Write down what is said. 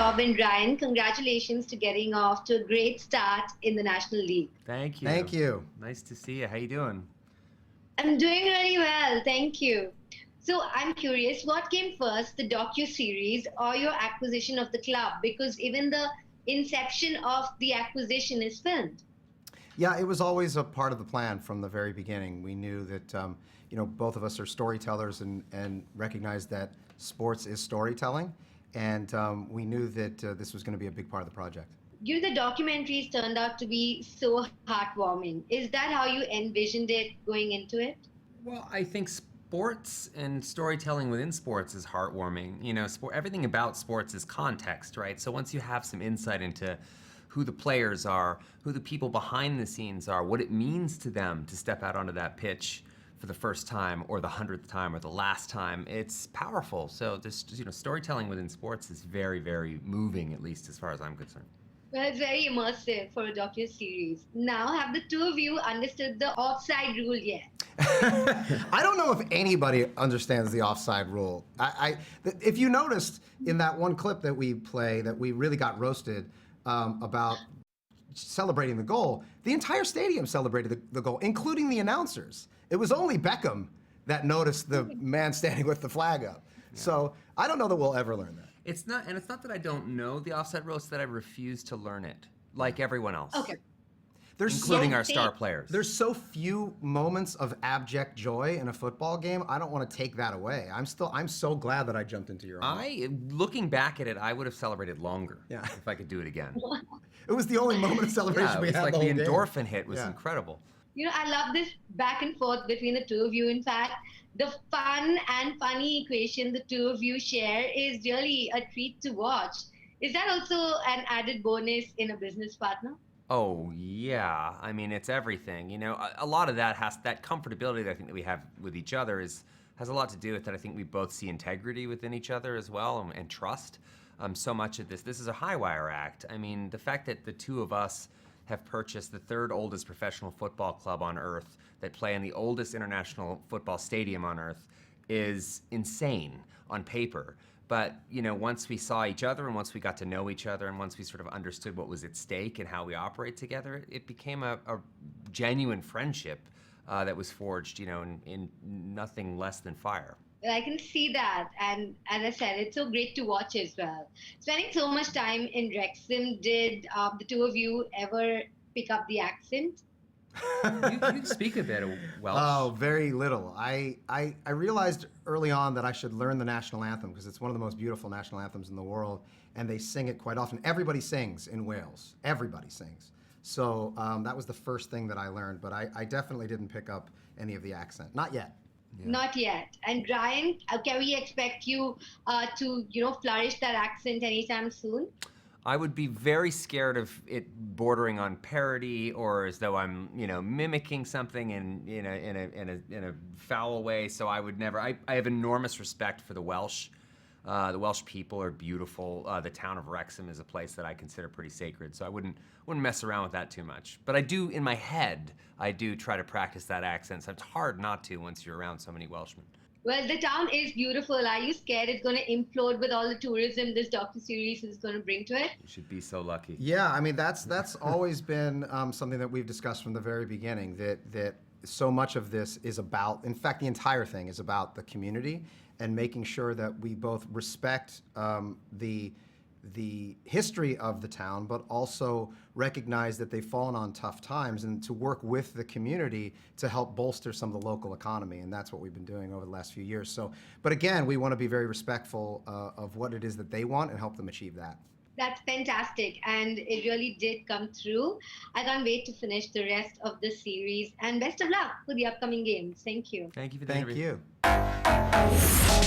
job. And Ryan, congratulations to getting off to a great start in the National League. Thank you. Thank you. Nice to see you. How you doing? I'm doing really well, thank you. So I'm curious, what came first, the docu-series or your acquisition of the club? Because even the inception of the acquisition is filmed. Yeah, it was always a part of the plan from the very beginning. We knew that both of us are storytellers and recognized that sports is storytelling, and we knew that this was going to be a big part of the project. The documentaries turned out to be so heartwarming. Is that how you envisioned it going into it? Well, I think sports and storytelling within sports is heartwarming. Everything about sports is context, right? So once you have some insight into who the players are, who the people behind the scenes are, what it means to them to step out onto that pitch for the first time or the 100th time or the last time, it's powerful. So this, storytelling within sports is very, very moving, at least as far as I'm concerned. Well, it's very immersive for a docu-series. Now, have the two of you understood the offside rule yet? I don't know if anybody understands the offside rule. If you noticed in that one clip that we play that we really got roasted about celebrating the goal, the entire stadium celebrated the goal, including the announcers. It was only Beckham that noticed the man standing with the flag up. Yeah. So I don't know that we'll ever learn that. It's not that I don't know the offside rule, it's that I refuse to learn it, like everyone else. Okay. Including our star players. There's so few moments of abject joy in a football game. I don't want to take that away. I'm so glad that I jumped into your arms. Looking back at it, I would have celebrated longer. Yeah. If I could do it again. It was the only moment of celebration we had. It was like the endorphin hit was incredible. I love this back and forth between the two of you. In fact, the fun and funny equation the two of you share is really a treat to watch. Is that also an added bonus in a business partner? Oh, yeah. I mean, it's everything. A lot of that comfortability that I think that we have with each other has a lot to do with that. I think we both see integrity within each other as well and trust. So much of this is a high wire act. I mean, the fact that the two of us have purchased the third oldest professional football club on earth that play in the oldest international football stadium on earth is insane on paper. But, once we saw each other and once we got to know each other and once we sort of understood what was at stake and how we operate together, it became a genuine friendship that was forged, in nothing less than fire. I can see that, and as I said, it's so great to watch as well. Spending so much time in Wrexham, did the two of you ever pick up the accent? You speak a bit of Welsh. Oh, very little. I realized early on that I should learn the national anthem because it's one of the most beautiful national anthems in the world, and they sing it quite often. Everybody sings in Wales. Everybody sings. So that was the first thing that I learned, but I definitely didn't pick up any of the accent. Not yet. Yeah. Not yet. And Ryan, can we expect you to, flourish that accent anytime soon? I would be very scared of it bordering on parody or as though I'm, mimicking something in a foul way. So I would never. I have enormous respect for the Welsh. The Welsh people are beautiful. The town of Wrexham is a place that I consider pretty sacred. So I wouldn't mess around with that too much. But I do, in my head, I do try to practice that accent. So it's hard not to once you're around so many Welshmen. Well, the town is beautiful. Are you scared it's going to implode with all the tourism this docuseries is going to bring to it? You should be so lucky. Yeah, I mean, that's always been something that we've discussed from the very beginning, that so much of this is about, in fact, the entire thing is about the community and making sure that we both respect the history of the town, but also recognize that they've fallen on tough times and to work with the community to help bolster some of the local economy. And that's what we've been doing over the last few years. So, but again, we want to be very respectful of what it is that they want and help them achieve that. That's fantastic, and it really did come through. I can't wait to finish the rest of the series, and best of luck for the upcoming games. Thank you. Thank you for the Thank interview. you.